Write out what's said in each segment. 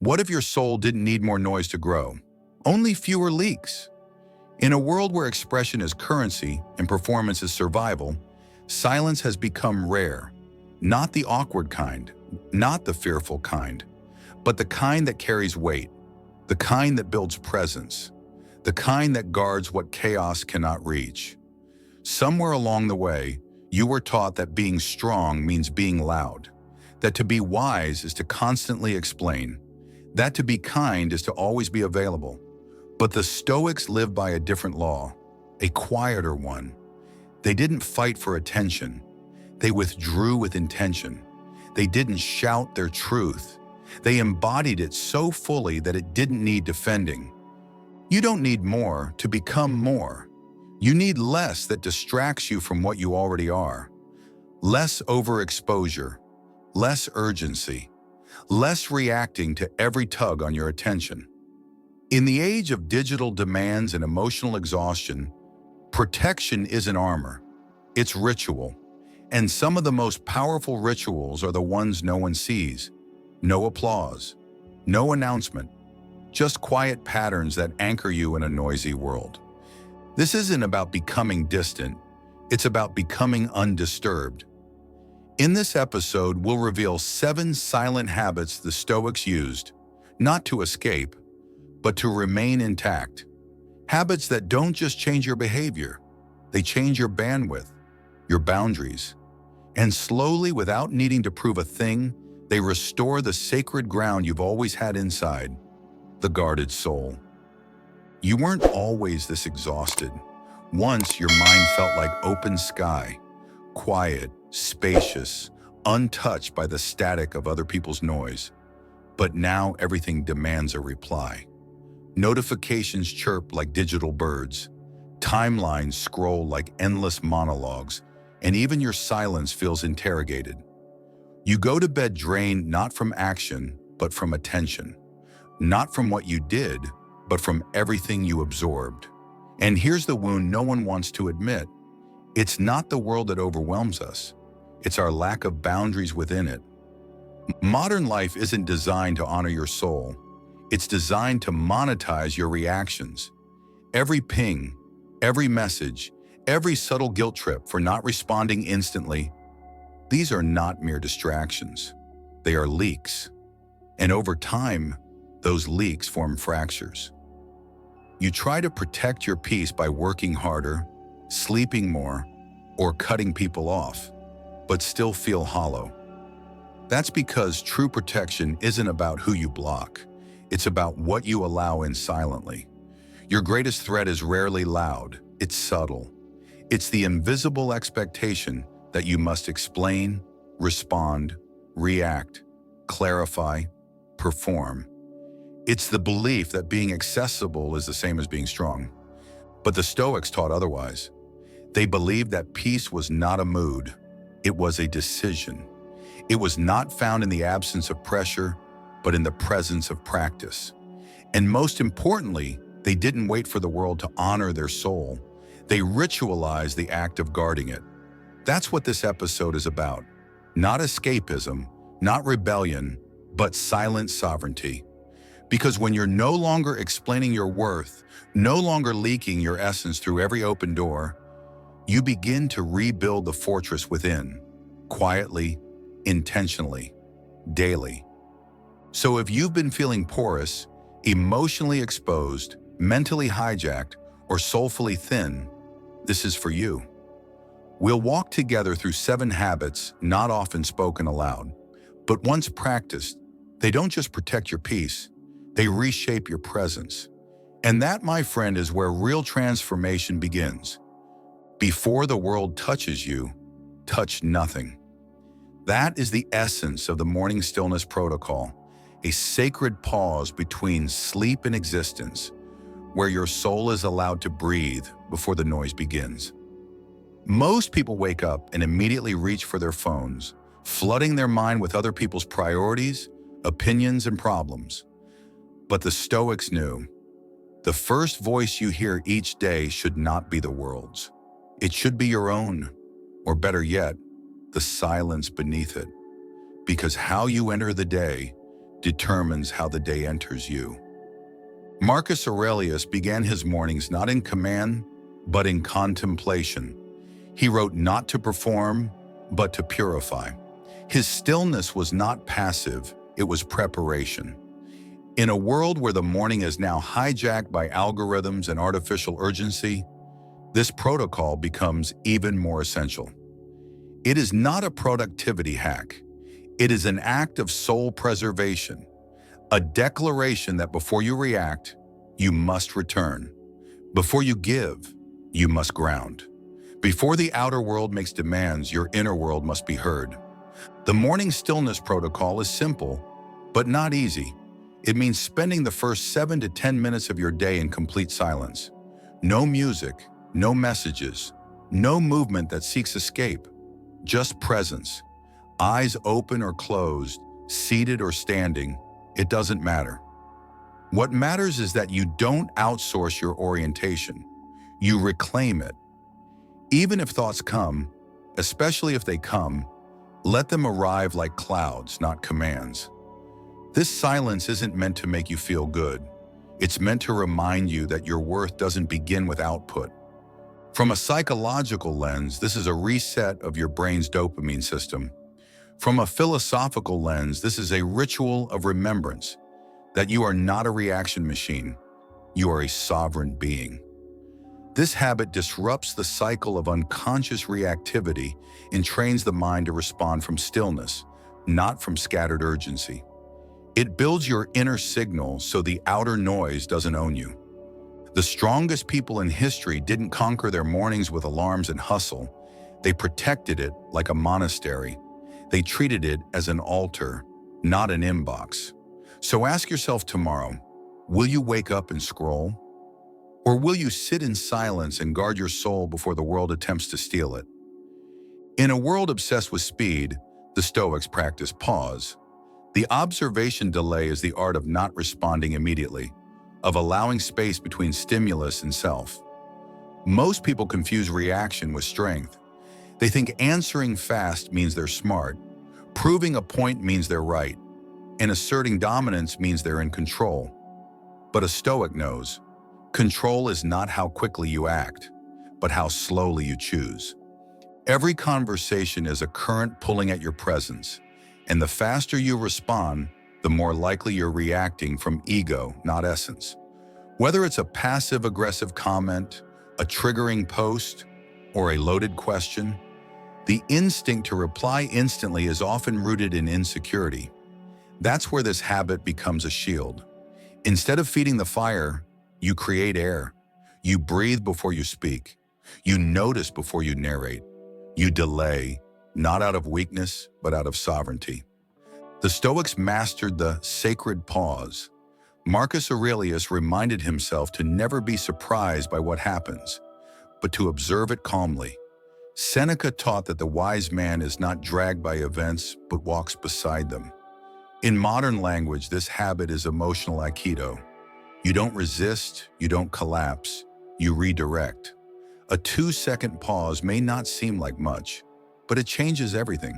What if your soul didn't need more noise to grow? Only fewer leaks. In a world where expression is currency and performance is survival, silence has become rare. Not the awkward kind, not the fearful kind, but the kind that carries weight, the kind that builds presence, the kind that guards what chaos cannot reach. Somewhere along the way, you were taught that being strong means being loud, that to be wise is to constantly explain, that to be kind is to always be available. But the Stoics lived by a different law, a quieter one. They didn't fight for attention. They withdrew with intention. They didn't shout their truth. They embodied it so fully that it didn't need defending. You don't need more to become more. You need less that distracts you from what you already are. Less overexposure, less urgency, less reacting to every tug on your attention. In the age of digital demands and emotional exhaustion, protection isn't armor, it's ritual. And some of the most powerful rituals are the ones no one sees. No applause, no announcement, just quiet patterns that anchor you in a noisy world. This isn't about becoming distant, it's about becoming undisturbed. In this episode, we'll reveal 7 silent habits the Stoics used, not to escape, but to remain intact. Habits that don't just change your behavior, they change your bandwidth, your boundaries. And slowly, without needing to prove a thing, they restore the sacred ground you've always had inside, the guarded soul. You weren't always this exhausted. Once your mind felt like open sky, quiet, spacious, untouched by the static of other people's noise. But now everything demands a reply. Notifications chirp like digital birds. Timelines scroll like endless monologues, and even your silence feels interrogated. You go to bed drained not from action, but from attention. Not from what you did, but from everything you absorbed. And here's the wound no one wants to admit. It's not the world that overwhelms us. It's our lack of boundaries within it. Modern life isn't designed to honor your soul. It's designed to monetize your reactions. Every ping, every message, every subtle guilt trip for not responding instantly, these are not mere distractions. They are leaks. And over time, those leaks form fractures. You try to protect your peace by working harder, sleeping more, or cutting people off, but still feel hollow. That's because true protection isn't about who you block. It's about what you allow in silently. Your greatest threat is rarely loud, it's subtle. It's the invisible expectation that you must explain, respond, react, clarify, perform. It's the belief that being accessible is the same as being strong. But the Stoics taught otherwise. They believed that peace was not a mood, it was a decision. It was not found in the absence of pressure, but in the presence of practice. And most importantly, they didn't wait for the world to honor their soul. They ritualized the act of guarding it. That's what this episode is about. Not escapism, not rebellion, but silent sovereignty. Because when you're no longer explaining your worth, no longer leaking your essence through every open door, you begin to rebuild the fortress within, quietly, intentionally, daily. So if you've been feeling porous, emotionally exposed, mentally hijacked, or soulfully thin, this is for you. We'll walk together through 7 habits not often spoken aloud, but once practiced, they don't just protect your peace, they reshape your presence. And that, my friend, is where real transformation begins. Before the world touches you, touch nothing. That is the essence of the Morning Stillness Protocol, a sacred pause between sleep and existence, where your soul is allowed to breathe before the noise begins. Most people wake up and immediately reach for their phones, flooding their mind with other people's priorities, opinions, and problems. But the Stoics knew, the first voice you hear each day should not be the world's. It should be your own, or better yet, the silence beneath it. Because how you enter the day determines how the day enters you. Marcus Aurelius began his mornings not in command, but in contemplation. He wrote not to perform, but to purify. His stillness was not passive, it was preparation. In a world where the morning is now hijacked by algorithms and artificial urgency, this protocol becomes even more essential. It is not a productivity hack. It is an act of soul preservation, a declaration that before you react, you must return. Before you give, you must ground. Before the outer world makes demands, your inner world must be heard. The Morning Stillness Protocol is simple, but not easy. It means spending the first 7 to 10 minutes of your day in complete silence. No music, no messages, no movement that seeks escape, just presence. Eyes open or closed, seated or standing, it doesn't matter. What matters is that you don't outsource your orientation. You reclaim it. Even if thoughts come, especially if they come, let them arrive like clouds, not commands. This silence isn't meant to make you feel good. It's meant to remind you that your worth doesn't begin with output. From a psychological lens, this is a reset of your brain's dopamine system. From a philosophical lens, this is a ritual of remembrance that you are not a reaction machine. You are a sovereign being. This habit disrupts the cycle of unconscious reactivity and trains the mind to respond from stillness, not from scattered urgency. It builds your inner signal so the outer noise doesn't own you. The strongest people in history didn't conquer their mornings with alarms and hustle. They protected it like a monastery. They treated it as an altar, not an inbox. So ask yourself tomorrow, will you wake up and scroll? Or will you sit in silence and guard your soul before the world attempts to steal it? In a world obsessed with speed, the Stoics practice pause. The observation delay is the art of not responding immediately, of allowing space between stimulus and self. Most people confuse reaction with strength. They think answering fast means they're smart, proving a point means they're right, and asserting dominance means they're in control. But a Stoic knows, control is not how quickly you act, but how slowly you choose. Every conversation is a current pulling at your presence, and the faster you respond, the more likely you're reacting from ego, not essence. Whether it's a passive-aggressive comment, a triggering post, or a loaded question, the instinct to reply instantly is often rooted in insecurity. That's where this habit becomes a shield. Instead of feeding the fire, you create air. You breathe before you speak. You notice before you narrate. You delay, not out of weakness, but out of sovereignty. The Stoics mastered the sacred pause. Marcus Aurelius reminded himself to never be surprised by what happens, but to observe it calmly. Seneca taught that the wise man is not dragged by events, but walks beside them. In modern language, this habit is emotional aikido. You don't resist, you don't collapse, you redirect. A 2-second pause may not seem like much, but it changes everything.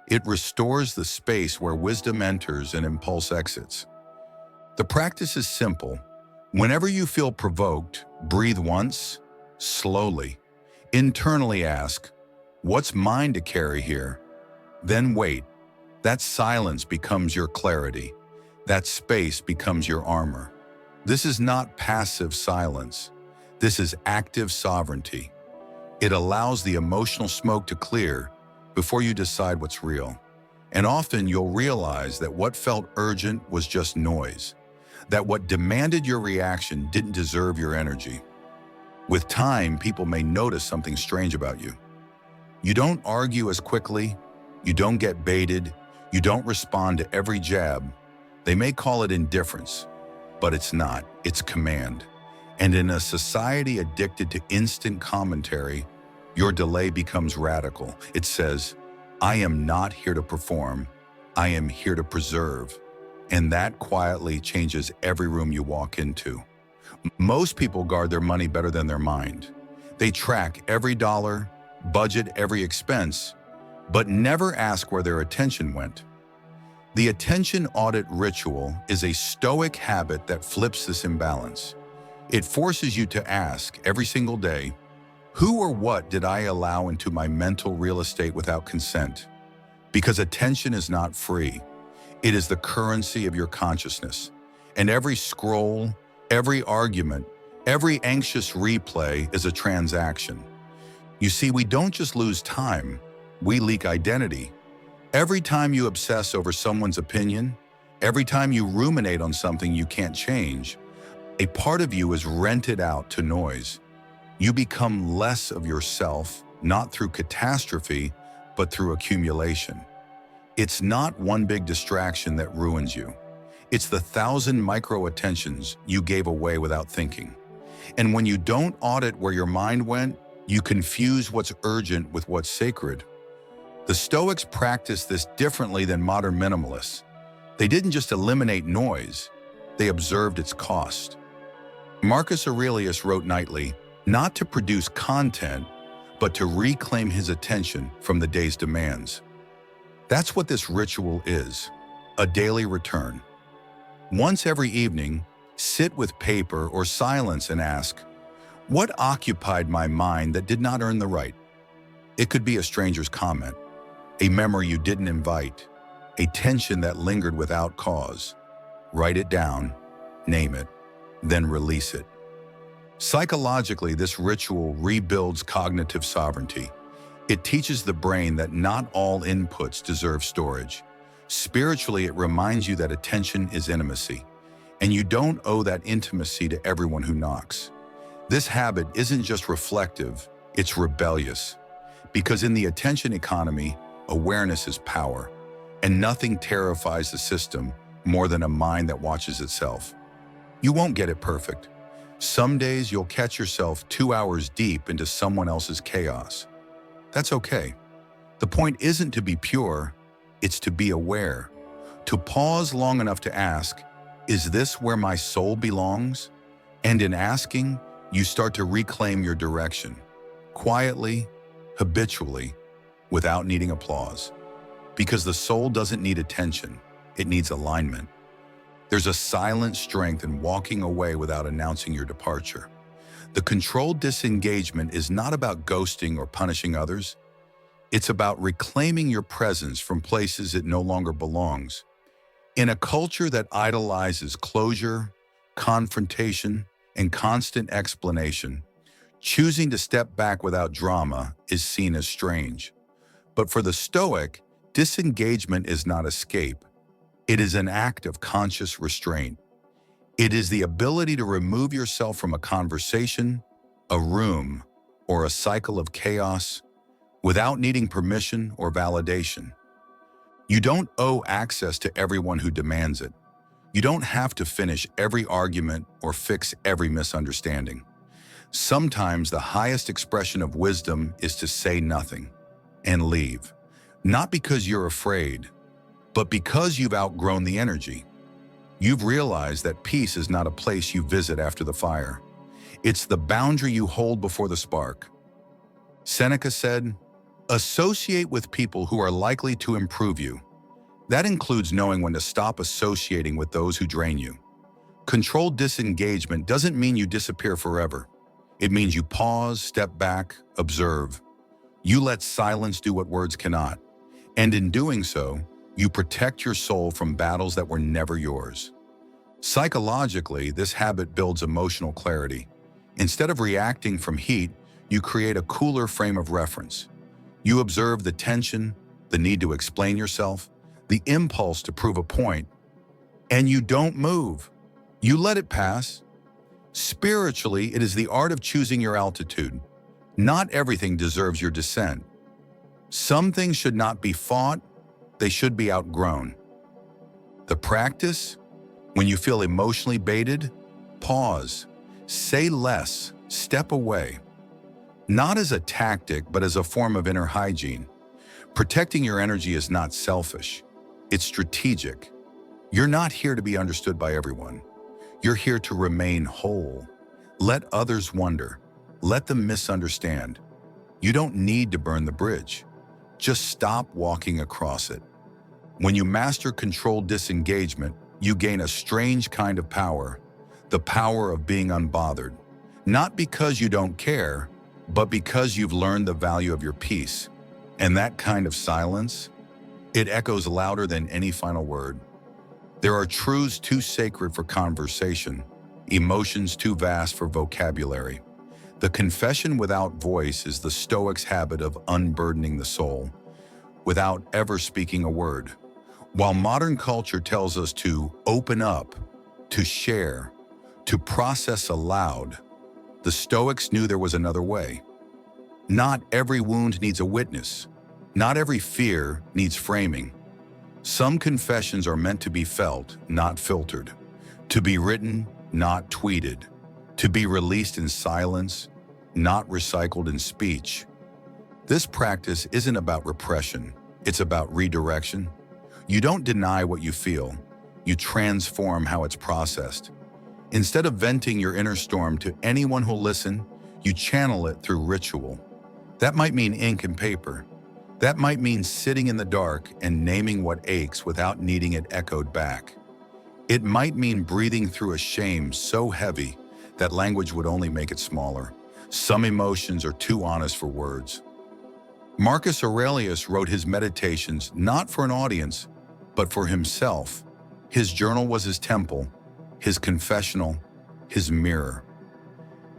It restores the space where wisdom enters and impulse exits. The practice is simple. Whenever you feel provoked, breathe once, slowly. Internally ask, what's mine to carry here? Then wait. That silence becomes your clarity. That space becomes your armor. This is not passive silence. This is active sovereignty. It allows the emotional smoke to clear before you decide what's real. And often you'll realize that what felt urgent was just noise, that what demanded your reaction didn't deserve your energy. With time, people may notice something strange about you. You don't argue as quickly, you don't get baited, you don't respond to every jab. They may call it indifference, but it's not, it's command. And in a society addicted to instant commentary, your delay becomes radical. It says, I am not here to perform, I am here to preserve. And that quietly changes every room you walk into. Most people guard their money better than their mind. They track every dollar, budget every expense, but never ask where their attention went. The Attention Audit Ritual is a Stoic habit that flips this imbalance. It forces you to ask every single day, who or what did I allow into my mental real estate without consent? Because attention is not free. It is the currency of your consciousness. And every scroll, every argument, every anxious replay is a transaction. You see, we don't just lose time, we leak identity. Every time you obsess over someone's opinion, every time you ruminate on something you can't change, a part of you is rented out to noise. You become less of yourself, not through catastrophe, but through accumulation. It's not one big distraction that ruins you. It's the 1,000 micro-attentions you gave away without thinking. And when you don't audit where your mind went, you confuse what's urgent with what's sacred. The Stoics practiced this differently than modern minimalists. They didn't just eliminate noise, they observed its cost. Marcus Aurelius wrote nightly, not to produce content, but to reclaim his attention from the day's demands. That's what this ritual is, a daily return. Once every evening, sit with paper or silence and ask, what occupied my mind that did not earn the right? It could be a stranger's comment, a memory you didn't invite, a tension that lingered without cause. Write it down, name it, then release it. Psychologically, this ritual rebuilds cognitive sovereignty. It teaches the brain that not all inputs deserve storage. Spiritually, it reminds you that attention is intimacy, and you don't owe that intimacy to everyone who knocks. This habit isn't just reflective, it's rebellious. Because in the attention economy, awareness is power, and nothing terrifies the system more than a mind that watches itself. You won't get it perfect. Some days you'll catch yourself 2 hours deep into someone else's chaos. That's okay. The point isn't to be pure, it's to be aware. To pause long enough to ask, is this where my soul belongs? And in asking, you start to reclaim your direction. Quietly, habitually, without needing applause. Because the soul doesn't need attention, it needs alignment. There's a silent strength in walking away without announcing your departure. The controlled disengagement is not about ghosting or punishing others. It's about reclaiming your presence from places it no longer belongs. In a culture that idolizes closure, confrontation, and constant explanation, choosing to step back without drama is seen as strange. But for the Stoic, disengagement is not escape. It is an act of conscious restraint. It is the ability to remove yourself from a conversation, a room, or a cycle of chaos without needing permission or validation. You don't owe access to everyone who demands it. You don't have to finish every argument or fix every misunderstanding. Sometimes the highest expression of wisdom is to say nothing and leave, not because you're afraid, but because you've outgrown the energy. You've realized that peace is not a place you visit after the fire. It's the boundary you hold before the spark. Seneca said, associate with people who are likely to improve you. That includes knowing when to stop associating with those who drain you. Controlled disengagement doesn't mean you disappear forever. It means you pause, step back, observe. You let silence do what words cannot. And in doing so, you protect your soul from battles that were never yours. Psychologically, this habit builds emotional clarity. Instead of reacting from heat, you create a cooler frame of reference. You observe the tension, the need to explain yourself, the impulse to prove a point, and you don't move. You let it pass. Spiritually, it is the art of choosing your altitude. Not everything deserves your descent. Some things should not be fought, they should be outgrown. The practice? When you feel emotionally baited, pause, say less, step away. Not as a tactic, but as a form of inner hygiene. Protecting your energy is not selfish, it's strategic. You're not here to be understood by everyone. You're here to remain whole. Let others wonder. Let them misunderstand. You don't need to burn the bridge. Just stop walking across it. When you master controlled disengagement, you gain a strange kind of power, the power of being unbothered. Not because you don't care, but because you've learned the value of your peace. And that kind of silence, it echoes louder than any final word. There are truths too sacred for conversation, emotions too vast for vocabulary. The confession without voice is the Stoics' habit of unburdening the soul, without ever speaking a word. While modern culture tells us to open up, to share, to process aloud, the Stoics knew there was another way. Not every wound needs a witness. Not every fear needs framing. Some confessions are meant to be felt, not filtered. To be written, not tweeted. To be released in silence, not recycled in speech. This practice isn't about repression. It's about redirection. You don't deny what you feel. You transform how it's processed. Instead of venting your inner storm to anyone who'll listen, you channel it through ritual. That might mean ink and paper. That might mean sitting in the dark and naming what aches without needing it echoed back. It might mean breathing through a shame so heavy that language would only make it smaller. Some emotions are too honest for words. Marcus Aurelius wrote his meditations not for an audience, but for himself. His journal was his temple, his confessional, his mirror.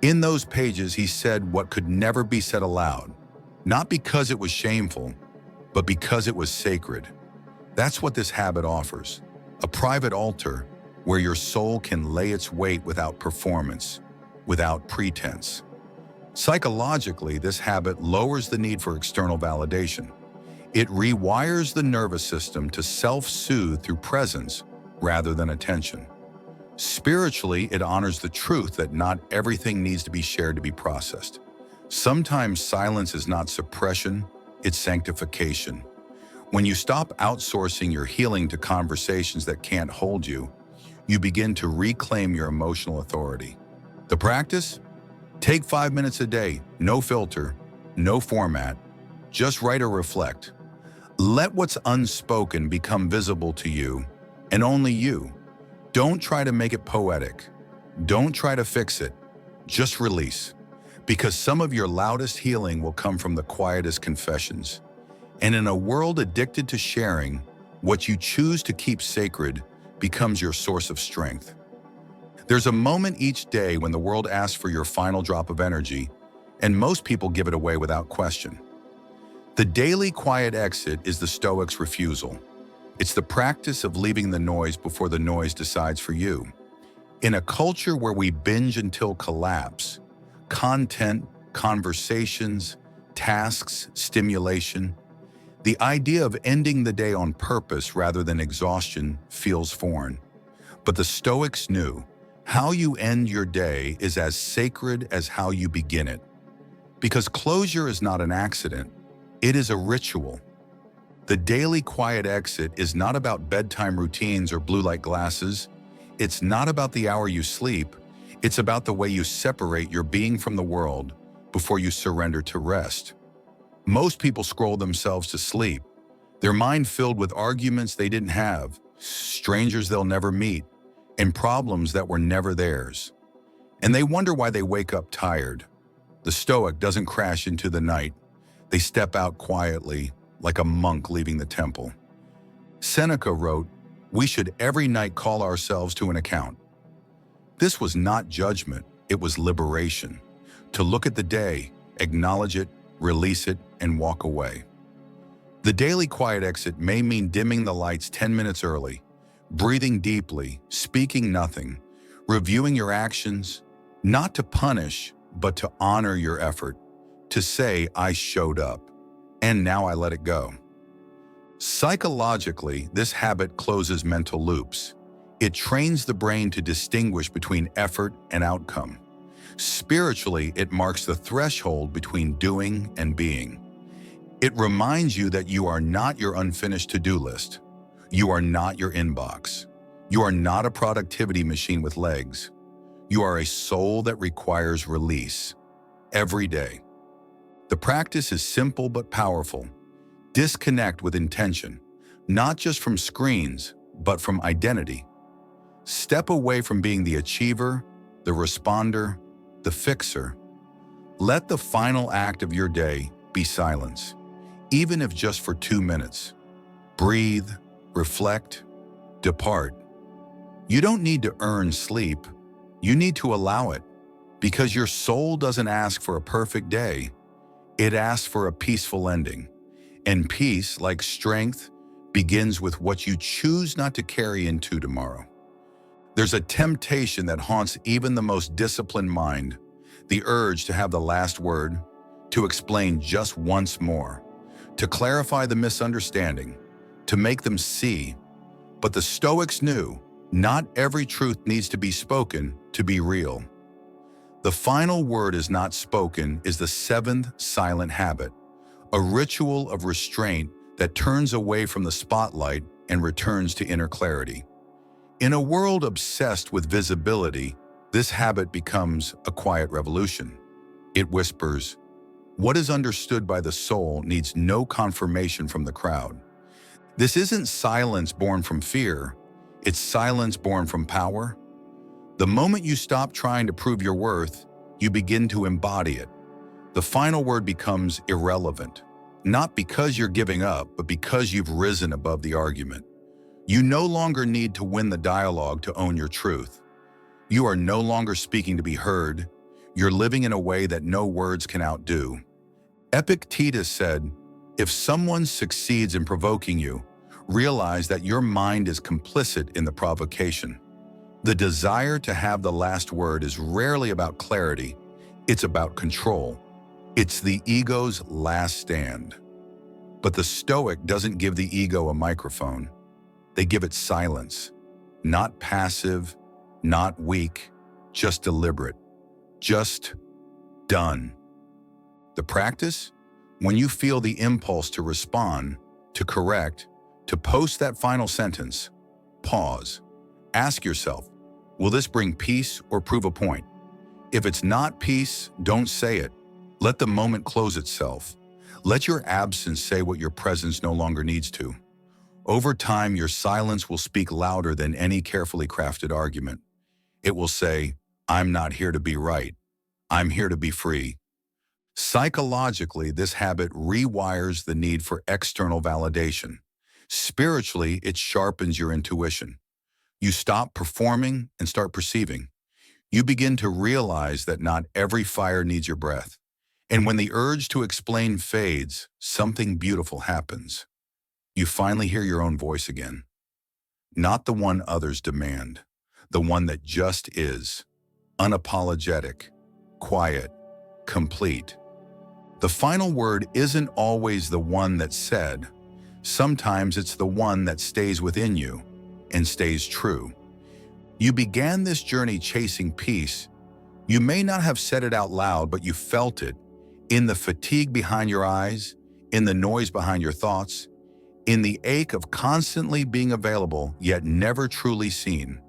In those pages, he said what could never be said aloud, not because it was shameful, but because it was sacred. That's what this habit offers, a private altar where your soul can lay its weight without performance, without pretense. Psychologically, this habit lowers the need for external validation. It rewires the nervous system to self-soothe through presence rather than attention. Spiritually, it honors the truth that not everything needs to be shared to be processed. Sometimes silence is not suppression, it's sanctification. When you stop outsourcing your healing to conversations that can't hold you, you begin to reclaim your emotional authority. The practice? Take 5 minutes a day, no filter, no format, just write or reflect. Let what's unspoken become visible to you, and only you. Don't try to make it poetic. Don't try to fix it. Just release. Because some of your loudest healing will come from the quietest confessions. And in a world addicted to sharing, what you choose to keep sacred becomes your source of strength. There's a moment each day when the world asks for your final drop of energy, and most people give it away without question. The daily quiet exit is the Stoics' refusal. It's the practice of leaving the noise before the noise decides for you. In a culture where we binge until collapse, content, conversations, tasks, stimulation, the idea of ending the day on purpose rather than exhaustion feels foreign. But the Stoics knew how you end your day is as sacred as how you begin it. Because closure is not an accident, it is a ritual. The daily quiet exit is not about bedtime routines or blue light glasses. It's not about the hour you sleep. It's about the way you separate your being from the world before you surrender to rest. Most people scroll themselves to sleep, their mind filled with arguments they didn't have, strangers they'll never meet, and problems that were never theirs. And they wonder why they wake up tired. The Stoic doesn't crash into the night. They step out quietly, like a monk leaving the temple. Seneca wrote, "We should every night call ourselves to an account." This was not judgment, it was liberation. To look at the day, acknowledge it, release it, and walk away. The daily quiet exit may mean dimming the lights 10 minutes early, breathing deeply, speaking nothing, reviewing your actions, not to punish, but to honor your effort, to say, "I showed up, and now I let it go." Psychologically, this habit closes mental loops. It trains the brain to distinguish between effort and outcome. Spiritually, it marks the threshold between doing and being. It reminds you that you are not your unfinished to-do list. You are not your inbox. You are not a productivity machine with legs. You are a soul that requires release every day. The practice is simple but powerful. Disconnect with intention. not just from screens, but from identity. Step away from being the achiever, the responder, the fixer. Let the final act of your day be silence, even if just for 2 minutes. Breathe, reflect, depart. You don't need to earn sleep. You need to allow it, because your soul doesn't ask for a perfect day. It asks for a peaceful ending. And peace, like strength, begins with what you choose not to carry into tomorrow. There's a temptation that haunts even the most disciplined mind, the urge to have the last word, to explain just once more, to clarify the misunderstanding, to make them see. But the Stoics knew not every truth needs to be spoken to be real. The final word is not spoken is the seventh silent habit, a ritual of restraint that turns away from the spotlight and returns to inner clarity. In a world obsessed with visibility, this habit becomes a quiet revolution. It whispers, "What is understood by the soul needs no confirmation from the crowd." This isn't silence born from fear, it's silence born from power. The moment you stop trying to prove your worth, you begin to embody it. The final word becomes irrelevant, not because you're giving up, but because you've risen above the argument. You no longer need to win the dialogue to own your truth. You are no longer speaking to be heard. You're living in a way that no words can outdo. Epictetus said, "If someone succeeds in provoking you, realize that your mind is complicit in the provocation." The desire to have the last word is rarely about clarity. It's about control. It's the ego's last stand. But the Stoic doesn't give the ego a microphone. They give it silence, not passive, not weak, just deliberate, just done. The practice? When you feel the impulse to respond, to correct, to post that final sentence, pause. Ask yourself, will this bring peace or prove a point? If it's not peace, don't say it. Let the moment close itself. Let your absence say what your presence no longer needs to. Over time, your silence will speak louder than any carefully crafted argument. It will say, "I'm not here to be right. I'm here to be free." Psychologically, this habit rewires the need for external validation. Spiritually, it sharpens your intuition. You stop performing and start perceiving. You begin to realize that not every fire needs your breath. And when the urge to explain fades, something beautiful happens. You finally hear your own voice again. Not the one others demand, the one that just is, unapologetic, quiet, complete. The final word isn't always the one that's said. Sometimes it's the one that stays within you and stays true. You began this journey chasing peace. You may not have said it out loud, but you felt it in the fatigue behind your eyes, in the noise behind your thoughts, in the ache of constantly being available yet never truly seen.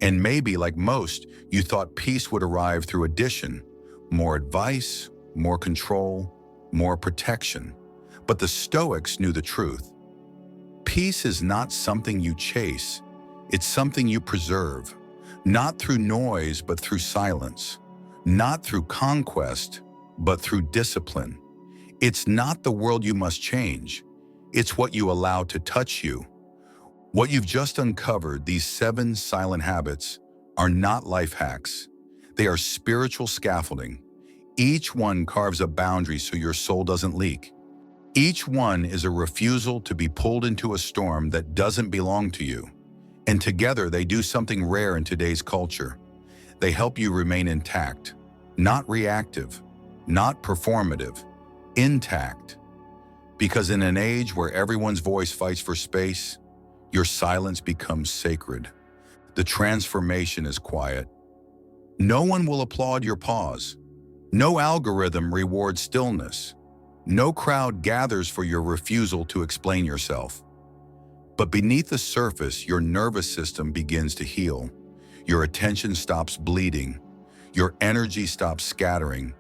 And maybe, like most, you thought peace would arrive through addition, more advice, more control, more protection. But the Stoics knew the truth. Peace is not something you chase, it's something you preserve, not through noise but through silence, not through conquest but through discipline. It's not the world you must change, it's what you allow to touch you. What you've just uncovered, these 7 silent habits, are not life hacks. They are spiritual scaffolding. Each one carves a boundary so your soul doesn't leak. Each one is a refusal to be pulled into a storm that doesn't belong to you. And together they do something rare in today's culture. They help you remain intact, not reactive, not performative, intact. Because in an age where everyone's voice fights for space, your silence becomes sacred. The transformation is quiet. No one will applaud your pause. No algorithm rewards stillness. No crowd gathers for your refusal to explain yourself. But beneath the surface, your nervous system begins to heal. Your attention stops bleeding. Your energy stops scattering.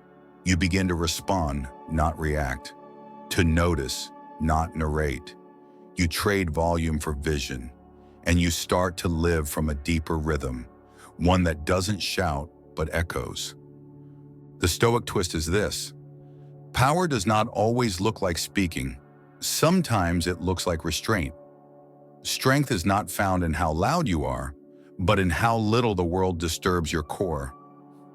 You begin to respond, not react. To notice, not narrate. You trade volume for vision, and you start to live from a deeper rhythm, one that doesn't shout but echoes. The Stoic twist is this: power does not always look like speaking. Sometimes it looks like restraint. Strength is not found in how loud you are, but in how little the world disturbs your core.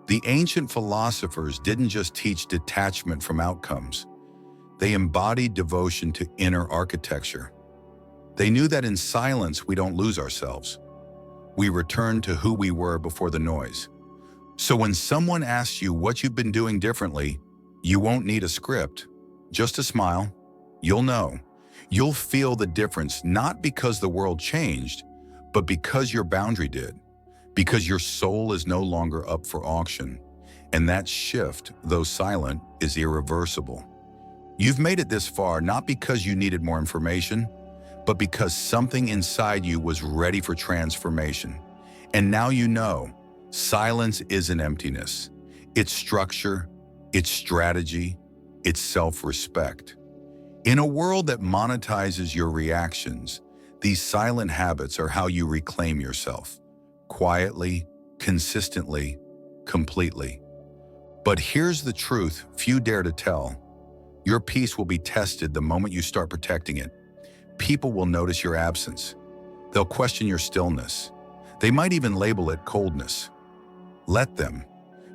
The ancient philosophers didn't just teach detachment from outcomes. They embodied devotion to inner architecture. They knew that in silence we don't lose ourselves. We return to who we were before the noise. So when someone asks you what you've been doing differently, you won't need a script, just a smile. You'll know. You'll feel the difference, not because the world changed, but because your boundary did, because your soul is no longer up for auction. And that shift, though silent, is irreversible. You've made it this far not because you needed more information, but because something inside you was ready for transformation. And now you know, silence isn't emptiness. It's structure, it's strategy, it's self-respect. In a world that monetizes your reactions, these silent habits are how you reclaim yourself. Quietly, consistently, completely. But here's the truth few dare to tell. Your peace will be tested the moment you start protecting it. People will notice your absence. They'll question your stillness. They might even label it coldness. Let them,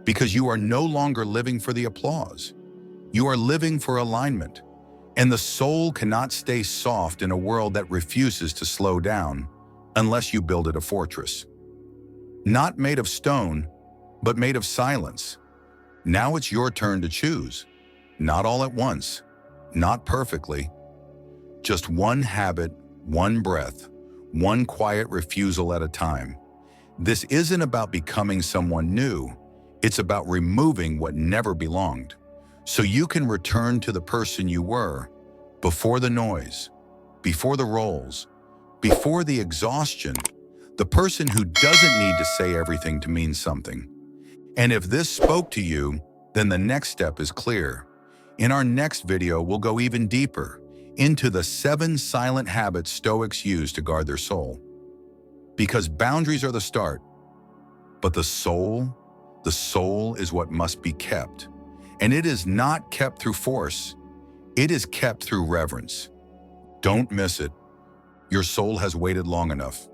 because you are no longer living for the applause. You are living for alignment. And the soul cannot stay soft in a world that refuses to slow down unless you build it a fortress. Not made of stone, but made of silence. Now it's your turn to choose. Not all at once, not perfectly. Just one habit, one breath, one quiet refusal at a time. This isn't about becoming someone new. It's about removing what never belonged, so you can return to the person you were before the noise, before the roles, before the exhaustion, the person who doesn't need to say everything to mean something. And if this spoke to you, then the next step is clear. In our next video, we'll go even deeper into the 7 silent habits Stoics use to guard their soul. Because boundaries are the start, but the soul is what must be kept. And it is not kept through force. It is kept through reverence. Don't miss it. Your soul has waited long enough.